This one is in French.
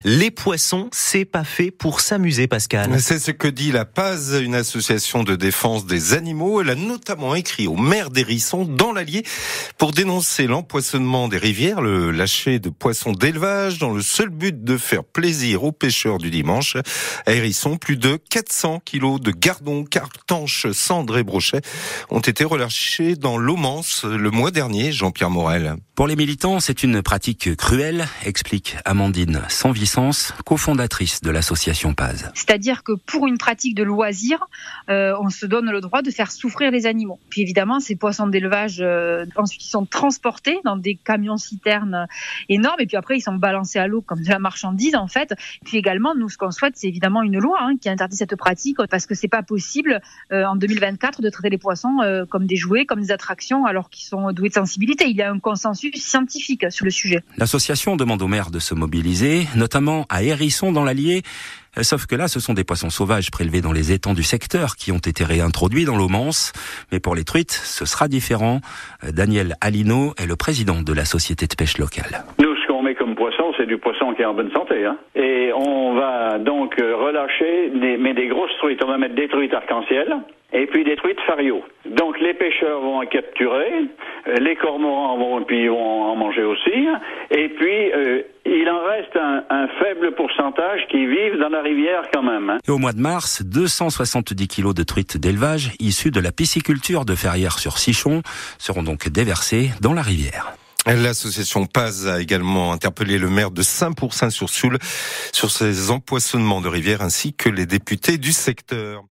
Les poissons, c'est pas fait pour s'amuser, Pascal. C'est ce que dit la PAZ, une association de défense des animaux. Elle a notamment écrit au maire d'Hérisson, dans l'Allier, pour dénoncer l'empoisonnement des rivières, le lâcher de poissons d'élevage, dans le seul but de faire plaisir aux pêcheurs du dimanche. À Hérisson, plus de 400 kilos de gardons, cartanches, cendres et brochets ont été relâchés dans l'eau Manse le mois dernier, Jean-Pierre Morel. Pour les militants, c'est une pratique cruelle, explique Amandine Sanvicence, cofondatrice de l'association PAZ. C'est-à-dire que pour une pratique de loisir, on se donne le droit de faire souffrir les animaux. Puis évidemment, ces poissons d'élevage, ensuite ils sont transportés dans des camions-citernes énormes et puis après ils sont balancés à l'eau comme de la marchandise en fait. Puis également, nous ce qu'on souhaite, c'est évidemment une loi qui interdit cette pratique parce que c'est pas possible en 2024 de traiter les poissons comme des jouets, comme des attractions alors qu'ils sont doués de sensibilité. Il y a un consensus scientifique sur le sujet. L'association demande aux maires de se mobiliser, notamment à Hérisson dans l'Allier. Sauf que là, ce sont des poissons sauvages prélevés dans les étangs du secteur qui ont été réintroduits dans l'eau Manse. Mais pour les truites, ce sera différent. Daniel Alino est le président de la société de pêche locale. Nous, ce qu'on met comme poisson, c'est du poisson qui est en bonne santé. Et on va donc relâcher des grosses truites. On va mettre des truites arc-en-ciel et puis des truites fario. Donc les pêcheurs vont en capturer, les cormorans vont en manger aussi. Et puis il en reste un faible pourcentage qui vivent dans la rivière quand même. Et au mois de mars, 270 kilos de truites d'élevage issues de la pisciculture de Ferrières-sur-Sichon seront donc déversées dans la rivière. L'association PAZ a également interpellé le maire de Saint-Pourçain-sur-Sioule sur ces empoisonnements de rivières ainsi que les députés du secteur.